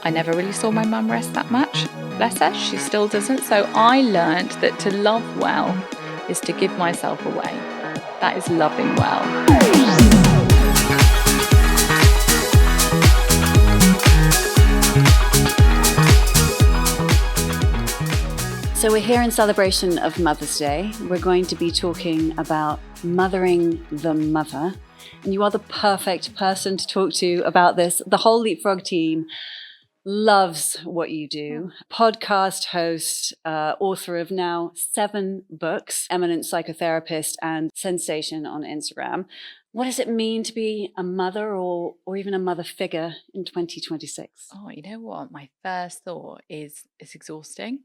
I never really saw my mum rest that much. Bless her, she still doesn't. So I learned that to love well is to give myself away. That is loving well. So we're here in celebration of Mother's Day. We're going to be talking about mothering the mother. And you are the perfect person to talk to about this. The whole Leapfrog team loves what you do. Podcast host, author of now 7 books, eminent psychotherapist, and sensation on Instagram. What does it mean to be a mother or even a mother figure in 2026? Oh, you know what? My first thought is it's exhausting.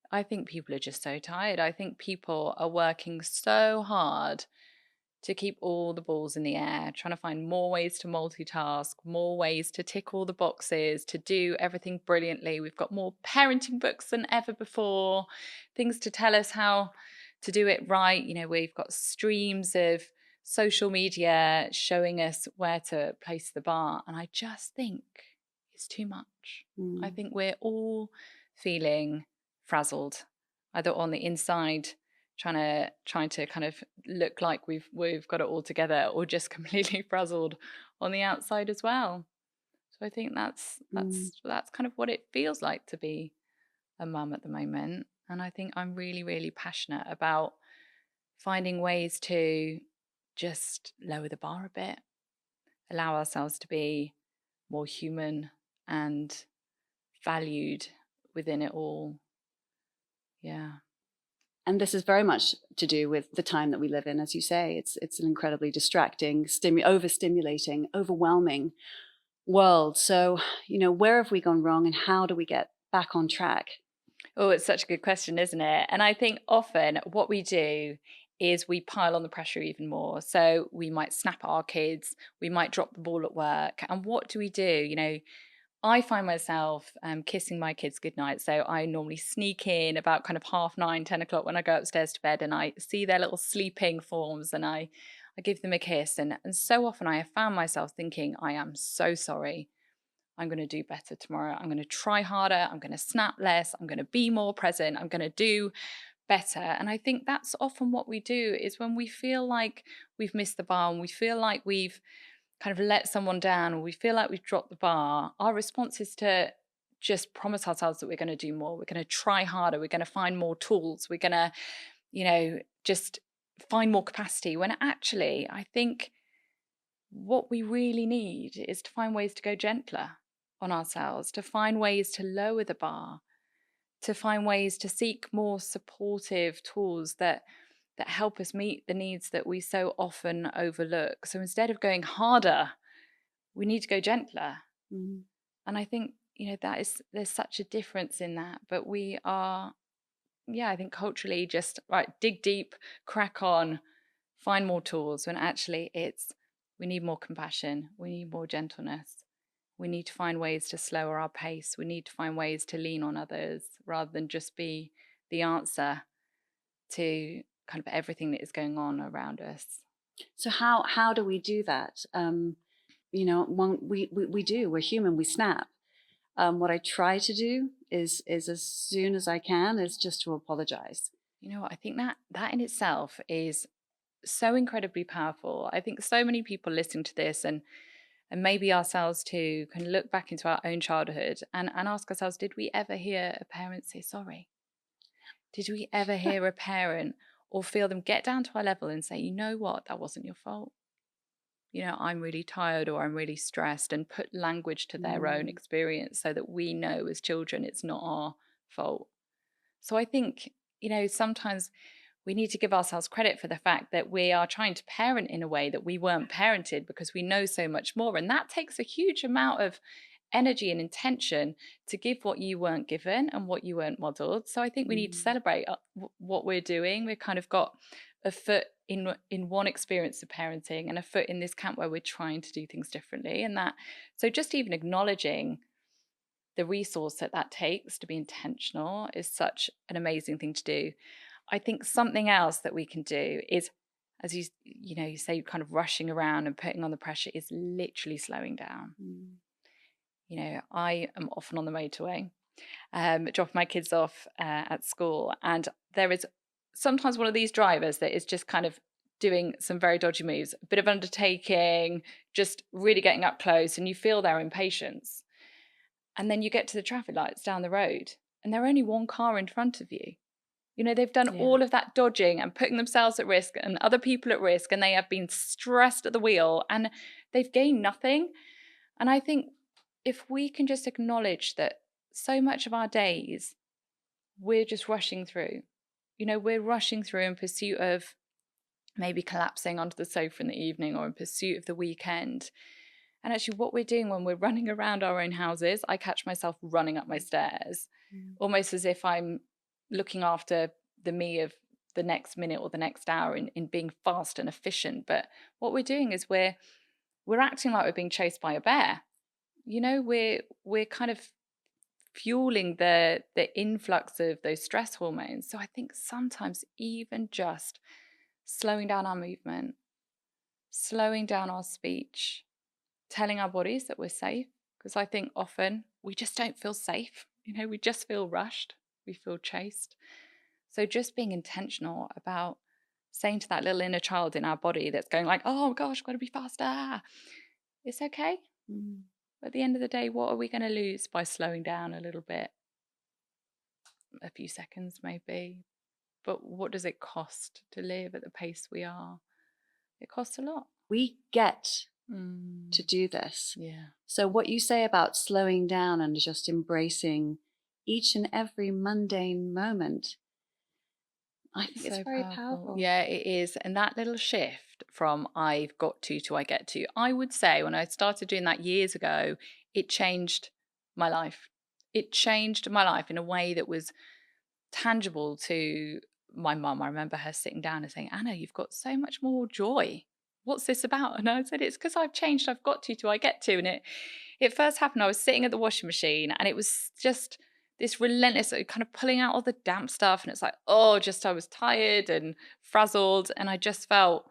I think people are just so tired. I think people are working so hard to keep all the balls in the air, trying to find more ways to multitask, more ways to tick all the boxes, to do everything brilliantly. We've got more parenting books than ever before, things to tell us how to do it right. You know, we've got streams of social media showing us where to place the bar. And I just think it's too much. I think we're all feeling frazzled, either on the inside, trying to kind of look like we've got it all together, or just completely frazzled on the outside as well. So I think that's kind of what it feels like to be a mum at the moment. And I think I'm really, really passionate about finding ways to just lower the bar a bit, allow ourselves to be more human and valued within it all. Yeah. And this is very much to do with the time that we live in. As you say, it's an incredibly distracting, overstimulating, overwhelming world. So, where have we gone wrong and how do we get back on track? Oh, it's such a good question, isn't it? And I think often what we do is we pile on the pressure even more. So we might snap at our kids, we might drop the ball at work. And what do? I find myself kissing my kids goodnight. So I normally sneak in about kind of 9:30, 10 o'clock when I go upstairs to bed, and I see their little sleeping forms, and I give them a kiss. And so often I have found myself thinking, I am so sorry. I'm going to do better tomorrow. I'm going to try harder. I'm going to snap less. I'm going to be more present. I'm going to do better. And I think that's often what we do, is when we feel like we've missed the bar and we feel like we've kind of let someone down, or we feel like we've dropped the bar, our response is to just promise ourselves that we're going to do more. We're going to try harder. We're going to find more tools. We're going to, just find more capacity, when actually I think what we really need is to find ways to go gentler on ourselves, to find ways to lower the bar, to find ways to seek more supportive tools that help us meet the needs that we so often overlook. So instead of going harder, we need to go gentler. And I think, there's such a difference in that. But we are, I think culturally just, right, dig deep, crack on, find more tools, when actually we need more compassion, we need more gentleness. We need to find ways to slower our pace. We need to find ways to lean on others rather than just be the answer to kind of everything that is going on around us. So how do we do that? We're human, we snap. What I try to do is as soon as I can is just to apologize. I think that in itself is so incredibly powerful. I think so many people listening to this and maybe ourselves too can look back into our own childhood and ask ourselves, did we ever hear a parent say sorry? Did we ever hear a parent or feel them get down to our level and say, you know what, that wasn't your fault? I'm really tired, or I'm really stressed, and put language to their own experience so that we know as children it's not our fault. So I think, sometimes we need to give ourselves credit for the fact that we are trying to parent in a way that we weren't parented, because we know so much more. And that takes a huge amount of energy and intention to give what you weren't given and what you weren't modeled. So I think we need to celebrate what we're doing. We've kind of got a foot in one experience of parenting and a foot in this camp where we're trying to do things differently. And so just even acknowledging the resource that takes to be intentional is such an amazing thing to do. I think something else that we can do is, as you say, kind of rushing around and putting on the pressure, is literally slowing down. I am often on the motorway, dropping my kids off at school, and there is sometimes one of these drivers that is just kind of doing some very dodgy moves, a bit of undertaking, just really getting up close, and you feel their impatience. And then you get to the traffic lights down the road, and there are only one car in front of you. They've done all of that dodging and putting themselves at risk and other people at risk, and they have been stressed at the wheel and they've gained nothing. And I think if we can just acknowledge that so much of our days, we're just rushing through. We're rushing through in pursuit of maybe collapsing onto the sofa in the evening or in pursuit of the weekend. And actually what we're doing when we're running around our own houses, I catch myself running up my stairs, almost as if I'm looking after the me of the next minute or the next hour in being fast and efficient. But what we're doing is we're acting like we're being chased by a bear. We're kind of fueling the influx of those stress hormones. So I think sometimes even just slowing down our movement, slowing down our speech, telling our bodies that we're safe, because I think often we just don't feel safe. We just feel rushed, we feel chased. So just being intentional about saying to that little inner child in our body that's going like, oh gosh, I've got to be faster. It's okay. But at the end of the day, what are we going to lose by slowing down a little bit? A few seconds maybe. But what does it cost to live at the pace we are? It costs a lot. We get to do this. Yeah. So what you say about slowing down and just embracing each and every mundane moment, I think it's very powerful. Yeah, it is. And that little shift from I've got to I get to, I would say when I started doing that years ago, it changed my life. It changed my life in a way that was tangible to my mum. I remember her sitting down and saying, Anna, you've got so much more joy. What's this about? And I said, it's because I've changed. I've got to I get to. And it first happened, I was sitting at the washing machine and it was just this relentless kind of pulling out all the damp stuff. And it's like, I was tired and frazzled. And I just felt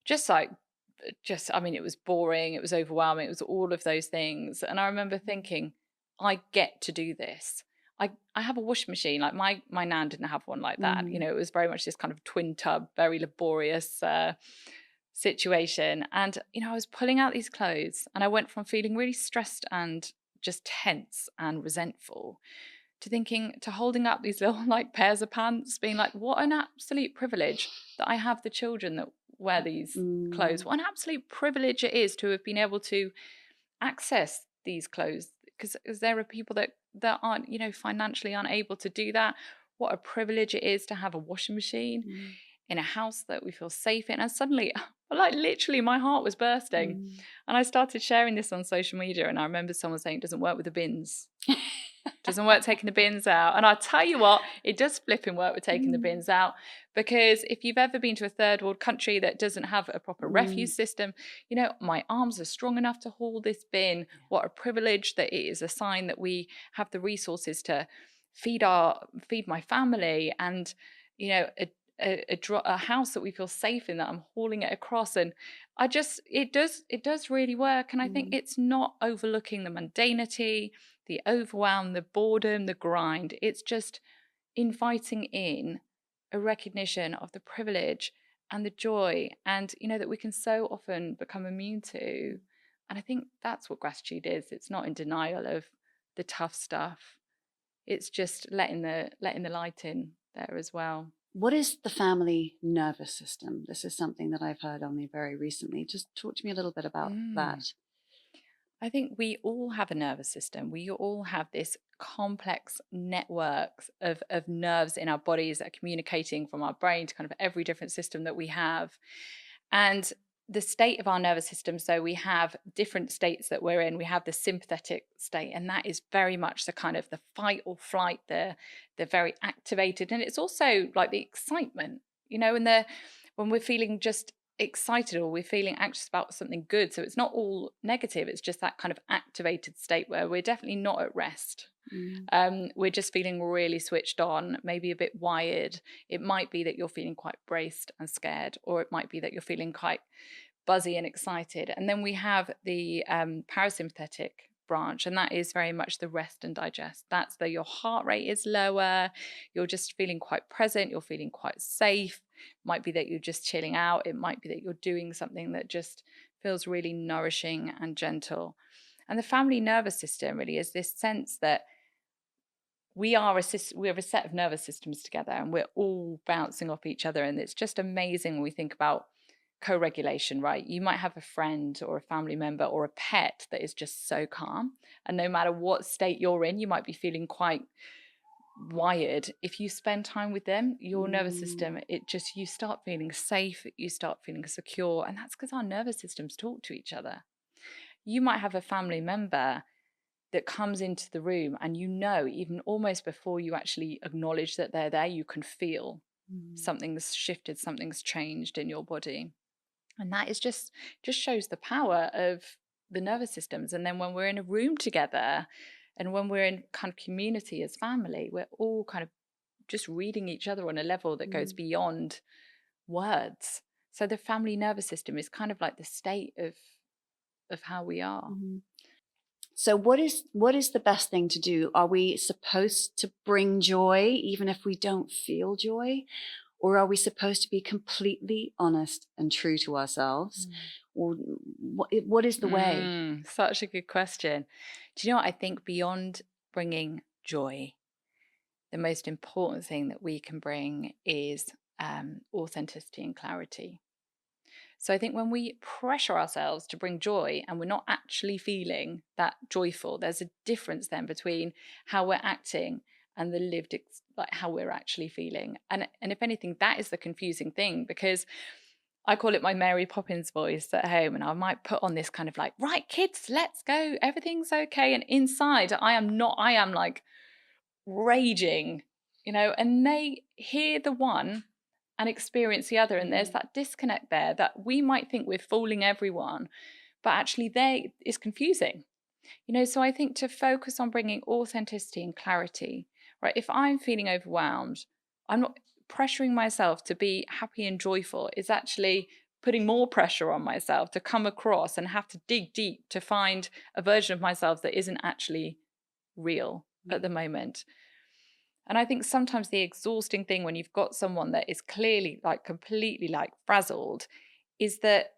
it was boring. It was overwhelming. It was all of those things. And I remember thinking, I get to do this. I have a washing machine. Like my nan didn't have one like that. It was very much this kind of twin tub, very laborious situation. And, I was pulling out these clothes and I went from feeling really stressed and just tense and resentful to holding up these little like pairs of pants, being like, what an absolute privilege that I have the children that wear these clothes. What an absolute privilege it is to have been able to access these clothes, because there are people that aren't, financially unable to do that. What a privilege it is to have a washing machine in a house that we feel safe in. And suddenly, like literally my heart was bursting. And I started sharing this on social media, and I remember someone saying it doesn't work with the bins. Doesn't work taking the bins out. And I'll tell you what, it does flipping work with taking the bins out, because if you've ever been to a third world country that doesn't have a proper refuse system, my arms are strong enough to haul this bin. What a privilege that it is a sign that we have the resources to feed my family, and a house that we feel safe in, that I'm hauling it across. And it does really work. And I think it's not overlooking the mundanity, the overwhelm, the boredom, the grind. It's just inviting in a recognition of the privilege and the joy, and that we can so often become immune to. And I think that's what gratitude is. It's not in denial of the tough stuff. It's just letting the light in there as well. What is the family nervous system? This is something that I've heard only very recently. Just talk to me a little bit about that. I think we all have a nervous system. We all have this complex networks of nerves in our bodies that are communicating from our brain to kind of every different system that we have. And the state of our nervous system, so we have different states that we're in. We have the sympathetic state, and that is very much the kind of the fight or flight, the very activated. And it's also like the excitement, and when we're feeling just excited or we're feeling anxious about something good. So it's not all negative. It's just that kind of activated state where we're definitely not at rest. We're just feeling really switched on, maybe a bit wired. It might be that you're feeling quite braced and scared, or it might be that you're feeling quite buzzy and excited. And then we have the parasympathetic branch, and that is very much the rest and digest. That's the your heart rate is lower, you're just feeling quite present, you're feeling quite safe. Might be that you're just chilling out, it might be that you're doing something that just feels really nourishing and gentle. And the family nervous system really is this sense that we have a set of nervous systems together, and we're all bouncing off each other. And it's just amazing when we think about co-regulation, right? You might have a friend or a family member or a pet that is just so calm, and no matter what state you're in, you might be feeling quite wired. If you spend time with them, your nervous system, you start feeling safe, you start feeling secure, and that's because our nervous systems talk to each other. You might have a family member that comes into the room, and even almost before you actually acknowledge that they're there, you can feel something's shifted, something's changed in your body. And that is just shows the power of the nervous systems. And then when we're in a room together, and when we're in kind of community as family, we're all kind of just reading each other on a level that goes beyond words. So the family nervous system is kind of like the state of how we are. So what is the best thing to do? Are we supposed to bring joy even if we don't feel joy? Or are we supposed to be completely honest and true to ourselves? Or what is the way? Such a good question. Do you know what? I think beyond bringing joy, the most important thing that we can bring is authenticity and clarity. So I think when we pressure ourselves to bring joy and we're not actually feeling that joyful, there's a difference then between how we're acting and the lived, like how we're actually feeling. And if anything, that is the confusing thing, because I call it my Mary Poppins voice at home, and I might put on this kind of like, right, kids, let's go, everything's okay. And inside, I am like raging, and they hear the one and experience the other. And there's that disconnect there that we might think we're fooling everyone, but actually it's confusing. So I think to focus on bringing authenticity and clarity, right? If I'm feeling overwhelmed, I'm not pressuring myself to be happy and joyful. It's actually putting more pressure on myself to come across and have to dig deep to find a version of myself that isn't actually real at the moment. And I think sometimes the exhausting thing when you've got someone that is clearly like completely like frazzled is that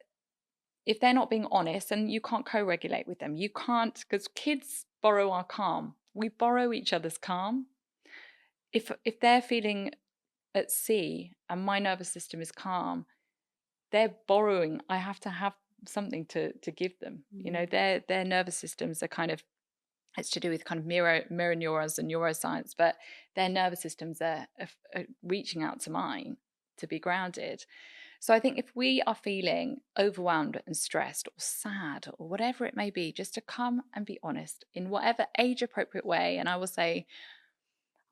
if they're not being honest, and you can't co-regulate with them, you can't, because kids borrow our calm. We borrow each other's calm. If they're feeling at sea and my nervous system is calm, they're borrowing. I have to have something to give them. Their nervous systems are kind of, it's to do with kind of mirror neurons and neuroscience, but their nervous systems are reaching out to mine to be grounded. So I think if we are feeling overwhelmed and stressed or sad or whatever it may be, just to come and be honest in whatever age appropriate way. And I will say,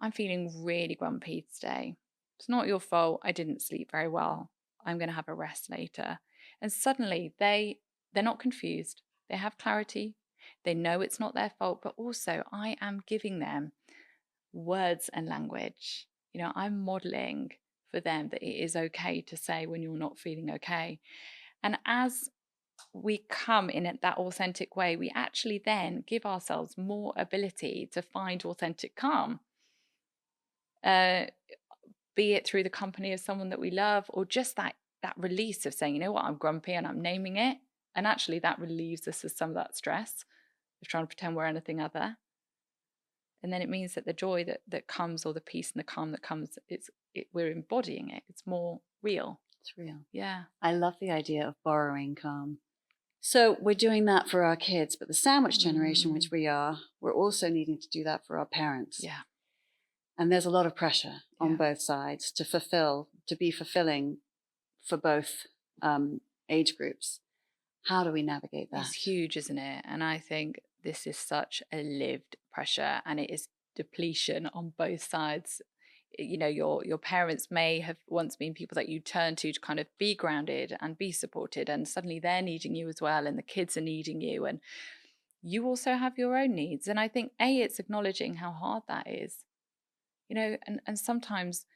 I'm feeling really grumpy today. It's not your fault. I didn't sleep very well. I'm going to have a rest later. And suddenly they're not confused. They have clarity. They know it's not their fault, but also I am giving them words and language. I'm modeling for them that it is okay to say when you're not feeling okay. And as we come in that authentic way, we actually then give ourselves more ability to find authentic calm, be it through the company of someone that we love, or just that release of saying, you know what, I'm grumpy, and I'm naming it. And actually that relieves us of some of that stress of trying to pretend we're anything other. And then it means that the joy that comes, or the peace and the calm that comes, we're embodying it. It's more real. It's real. Yeah. I love the idea of borrowing calm. So we're doing that for our kids, but the sandwich generation, which we are, we're also needing to do that for our parents. Yeah. And there's a lot of pressure on both sides to be fulfilling for both age groups. How do we navigate that? It's huge, isn't it? And I think this is such a lived pressure, and it is depletion on both sides. Your parents may have once been people that you turn to kind of be grounded and be supported, and suddenly they're needing you as well, and the kids are needing you, and you also have your own needs. And I think it's acknowledging how hard that is, and sometimes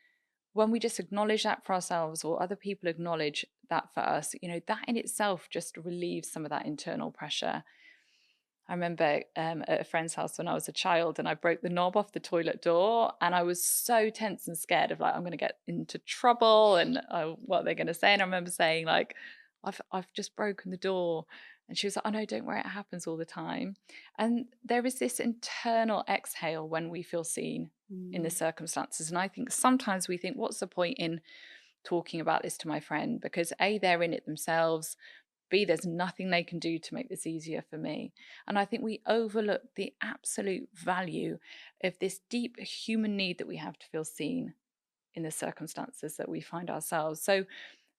when we just acknowledge that for ourselves, or other people acknowledge that for us, that in itself just relieves some of that internal pressure. I remember at a friend's house when I was a child, and I broke the knob off the toilet door, and I was so tense and scared of like I'm going to get into trouble and what are they going to say. And I remember saying like, I've just broken the door, and she was like, "Oh no, don't worry, it happens all the time." And there is this internal exhale when we feel seen in the circumstances, and I think sometimes we think, "What's the point in talking about this to my friend?" Because A, they're in it themselves. B, there's nothing they can do to make this easier for me. And I think we overlook the absolute value of this deep human need that we have to feel seen in the circumstances that we find ourselves. So,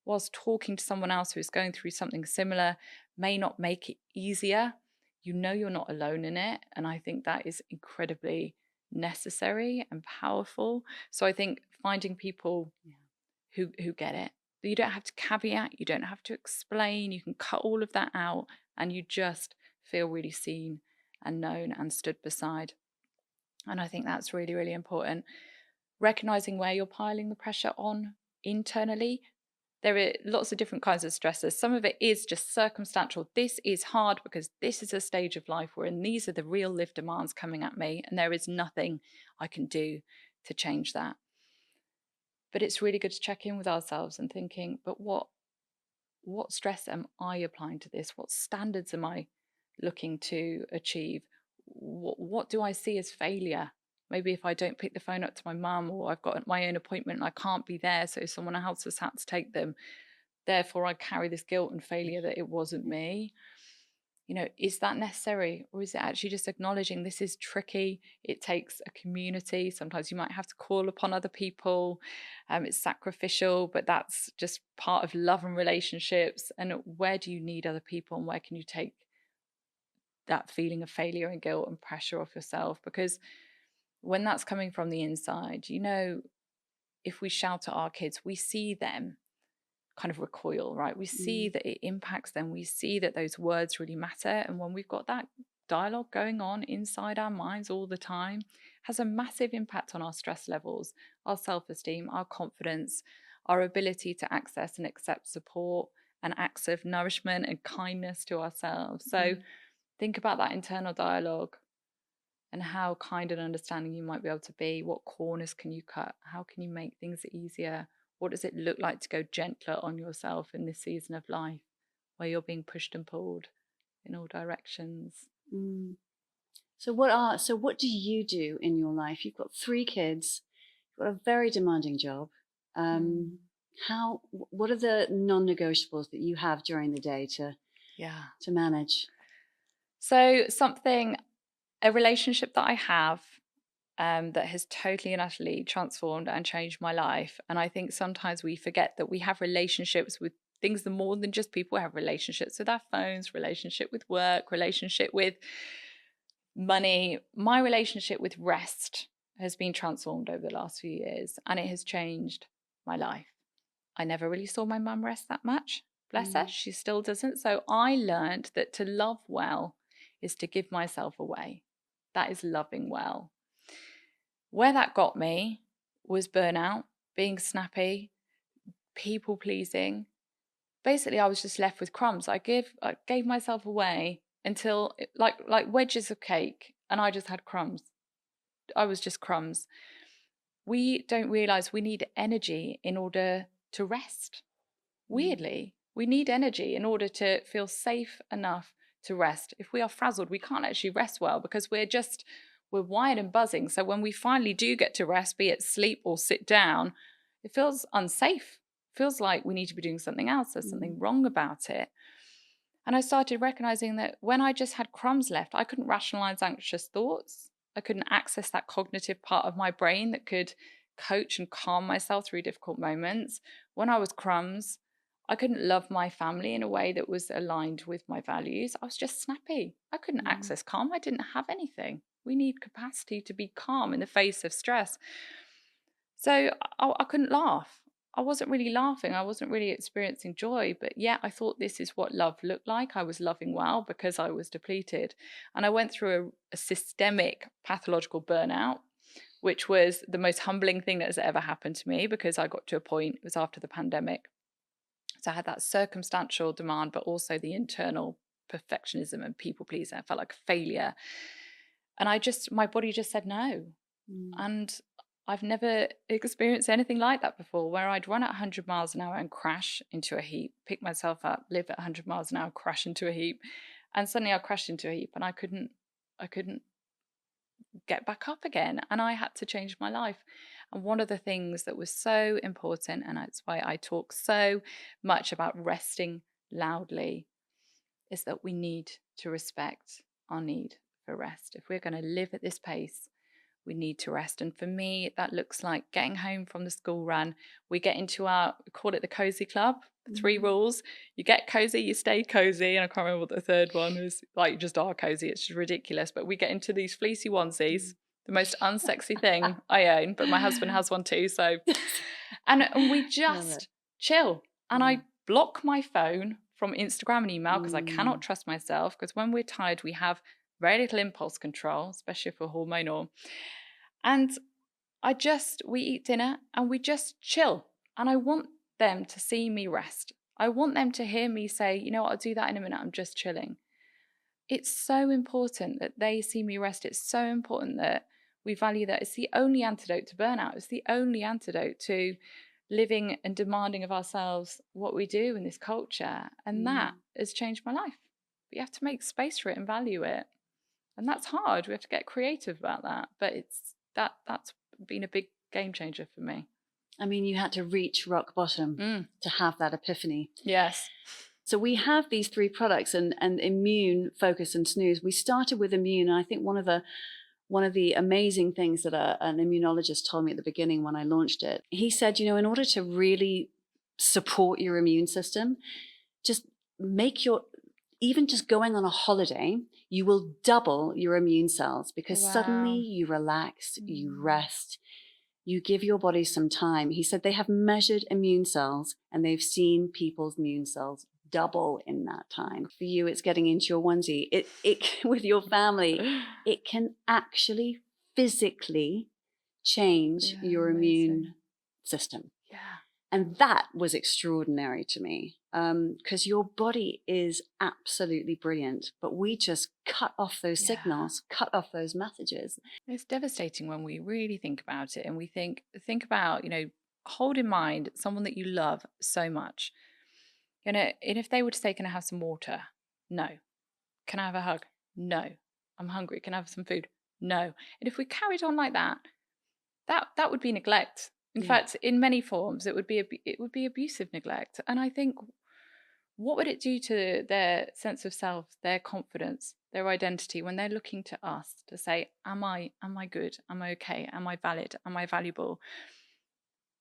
whilst talking to someone else who's going through something similar may not make it easier, you know you're not alone in it. And I think that is incredibly necessary and powerful. So, I think finding people who get it. You don't have to caveat, you don't have to explain, you can cut all of that out and you just feel really seen and known and stood beside. And I think that's really, really important. Recognizing where you're piling the pressure on internally. There are lots of different kinds of stressors. Some of it is just circumstantial. This is hard because this is a stage of life we're in. These are the real live demands coming at me, and there is nothing I can do to change that. But it's really good to check in with ourselves and thinking, but what stress am I applying to this? What standards am I looking to achieve? What do I see as failure? Maybe if I don't pick the phone up to my mum, or I've got my own appointment and I can't be there, so someone else has had to take them. Therefore, I carry this guilt and failure that it wasn't me. Is that necessary? Or is it actually just acknowledging this is tricky? It takes a community. Sometimes you might have to call upon other people. It's sacrificial, but that's just part of love and relationships. And where do you need other people, and where can you take that feeling of failure and guilt and pressure off yourself? Because when that's coming from the inside, if we shout at our kids, we see them kind of recoil, right? We see that it impacts them. We see that those words really matter. And when we've got that dialogue going on inside our minds all the time, has a massive impact on our stress levels, our self-esteem, our confidence, our ability to access and accept support and acts of nourishment and kindness to ourselves. So think about that internal dialogue and how kind and understanding you might be able to be. What corners can you cut? How can you make things easier? What does it look like to go gentler on yourself in this season of life where you're being pushed and pulled in all directions? So what do you do in your life? You've got 3 kids, you've got a very demanding job. What are the non-negotiables that you have during the day to manage? So a relationship that I have that has totally and utterly transformed and changed my life. And I think sometimes we forget that we have relationships with things that more than just people. We have relationships with our phones, relationship with work, relationship with money. My relationship with rest has been transformed over the last few years, and it has changed my life. I never really saw my mum rest that much. Bless her, she still doesn't. So I learned that to love well is to give myself away. That is loving well. Where that got me was burnout, being snappy, people pleasing. Basically, I was just left with crumbs. I gave myself away until like wedges of cake, and I just had crumbs. I was just crumbs. We don't realize we need energy in order to rest. Weirdly, we need energy in order to feel safe enough to rest. If we are frazzled, we can't actually rest well because we're wired and buzzing. So when we finally do get to rest, be it sleep or sit down, it feels unsafe. It feels like we need to be doing something else. There's something wrong about it. And I started recognizing that when I just had crumbs left, I couldn't rationalize anxious thoughts. I couldn't access that cognitive part of my brain that could coach and calm myself through difficult moments. When I was crumbs, I couldn't love my family in a way that was aligned with my values. I was just snappy. I couldn't access calm. I didn't have anything. We need capacity to be calm in the face of stress. So I couldn't laugh. I wasn't really laughing. I wasn't really experiencing joy, but yet I thought this is what love looked like. I was loving well because I was depleted. And I went through a systemic pathological burnout, which was the most humbling thing that has ever happened to me because I got to a point, it was after the pandemic. So I had that circumstantial demand, but also the internal perfectionism and people pleasing. I felt like a failure. And my body just said no. And I've never experienced anything like that before, where I'd run at 100 miles an hour and crash into a heap, pick myself up, live at 100 miles an hour, crash into a heap. And suddenly I crashed into a heap and I couldn't get back up again. And I had to change my life. And one of the things that was so important, and that's why I talk so much about resting loudly, is that we need to respect our need for rest. If we're going to live at this pace, we need to rest. And for me, that looks like getting home from the school run. We get into we call it the cozy club, 3 rules. You get cozy, you stay cozy. And I can't remember what the third one is. Like, you just are cozy. It's just ridiculous. But we get into these fleecy onesies, the most unsexy thing I own, but my husband has one too. So, and we just chill. And I block my phone from Instagram and email because I cannot trust myself. Because when we're tired, we have very little impulse control, especially if we're hormonal. And we eat dinner and we just chill. And I want them to see me rest. I want them to hear me say, you know what, I'll do that in a minute. I'm just chilling. It's so important that they see me rest. It's so important that we value that. It's the only antidote to burnout. It's the only antidote to living and demanding of ourselves what we do in this culture. And that has changed my life. But you have to make space for it and value it. And that's hard. We have to get creative about that. But that's been a big game changer for me. I mean, you had to reach rock bottom to have that epiphany. Yes. So we have these 3 products, and Immune, Focus, and Snooze. We started with Immune, and I think one of the amazing things that an immunologist told me at the beginning when I launched it, he said, in order to really support your immune system, just even just going on a holiday, you will double your immune cells, because suddenly you relax, you rest, you give your body some time. He said they have measured immune cells and they've seen people's immune cells double in that time. For you, it's getting into your onesie. It with your family, it can actually physically change your immune system. Yeah. And that was extraordinary to me, because your body is absolutely brilliant, but we just cut off those signals, cut off those messages. It's devastating when we really think about it, and we think about, hold in mind someone that you love so much. And if they were to say, can I have some water? No. Can I have a hug? No. I'm hungry. Can I have some food? No. And if we carried on like that, that would be neglect. In fact, in many forms, it would be abusive neglect. And I think, what would it do to their sense of self, their confidence, their identity, when they're looking to us to say, am I good? Am I okay? Am I valid? Am I valuable?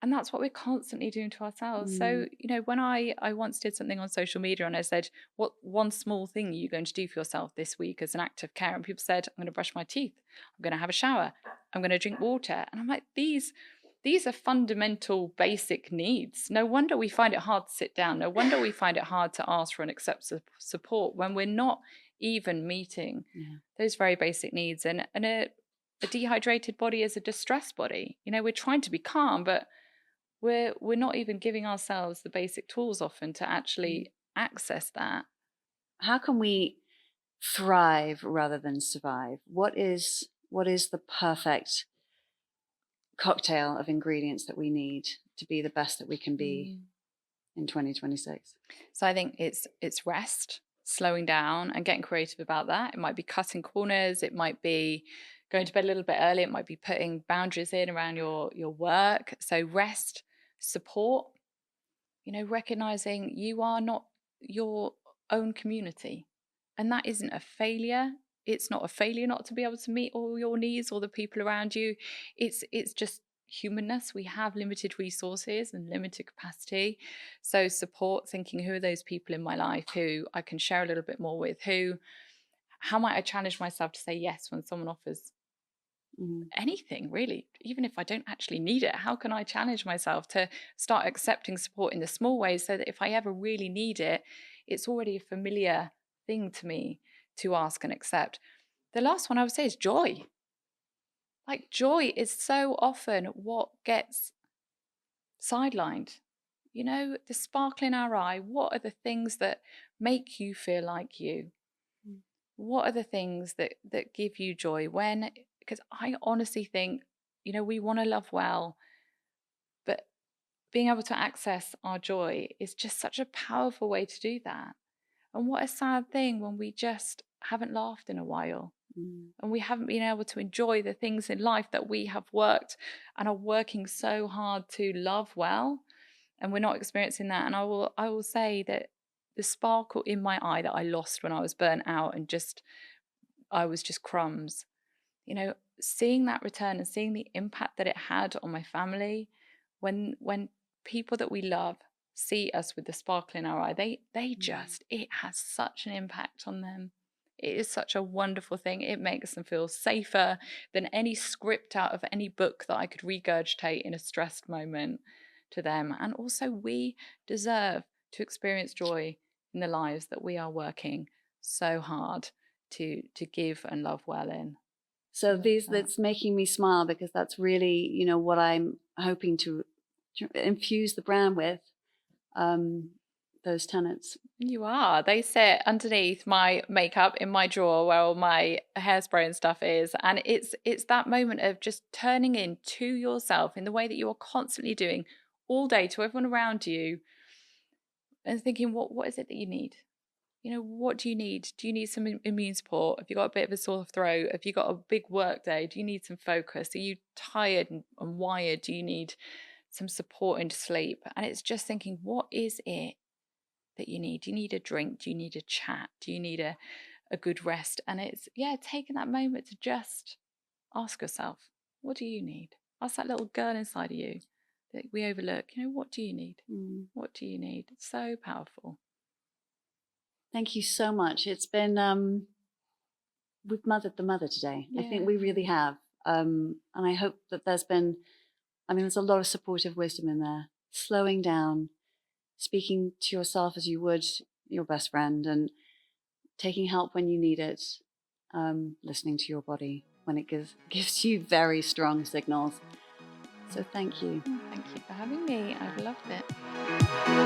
And that's what we're constantly doing to ourselves. So, when I once did something on social media and I said, what one small thing are you going to do for yourself this week as an act of care? And people said, I'm going to brush my teeth. I'm going to have a shower. I'm going to drink water. And I'm like, these are fundamental basic needs. No wonder we find it hard to sit down. No wonder we find it hard to ask for and accept support when we're not even meeting those very basic needs. And a dehydrated body is a distressed body. We're trying to be calm, but we're not even giving ourselves the basic tools often to actually access that. How can we thrive rather than survive? What is the perfect cocktail of ingredients that we need to be the best that we can be in 2026? So I think it's rest, slowing down and getting creative about that. It might be cutting corners. It might be going to bed a little bit early. It might be putting boundaries in around your work. So rest, support, recognizing you are not your own community. And that isn't a failure. It's not a failure not to be able to meet all your needs or the people around you. It's just humanness. We have limited resources and limited capacity. So support, thinking, who are those people in my life who I can share a little bit more with? How might I challenge myself to say yes when someone offers anything, really, even if I don't actually need it? How can I challenge myself to start accepting support in the small ways, so that if I ever really need it, it's already a familiar thing to me to ask and accept? The last one I would say is joy. Like, joy is so often what gets sidelined. The sparkle in our eye. What are the things that make you feel like you? What are the things that give you joy? Because I honestly think, we want to love well, but being able to access our joy is just such a powerful way to do that. And what a sad thing when we just haven't laughed in a while and we haven't been able to enjoy the things in life that we have worked and are working so hard to love well, and we're not experiencing that. And I will say that the sparkle in my eye that I lost when I was burnt out and just I was just crumbs, seeing that return and seeing the impact that it had on my family, when people that we love see us with the sparkle in our eye, they just, it has such an impact on them. It is such a wonderful thing. It makes them feel safer than any script out of any book that I could regurgitate in a stressed moment to them. And also, we deserve to experience joy in the lives that we are working so hard to give and love well in. So that's making me smile, because that's really, what I'm hoping to infuse the brand with, those tenets. You are. They sit underneath my makeup in my drawer where all my hairspray and stuff is. And it's that moment of just turning in to yourself in the way that you are constantly doing all day to everyone around you and thinking, what is it that you need? What do you need? Do you need some immune support? Have you got a bit of a sore throat? Have you got a big work day? Do you need some focus? Are you tired and wired? Do you need some support into sleep? And it's just thinking, what is it that you need? Do you need a drink? Do you need a chat? Do you need a good rest? And it's, taking that moment to just ask yourself, what do you need? Ask that little girl inside of you that we overlook, what do you need? What do you need? It's so powerful. Thank you so much. It's been, we've mothered the mother today. I think we really have. And I hope that there's a lot of supportive wisdom in there. Slowing down, speaking to yourself as you would your best friend, and taking help when you need it, listening to your body when it gives you very strong signals. So thank you. Thank you for having me. I've loved it.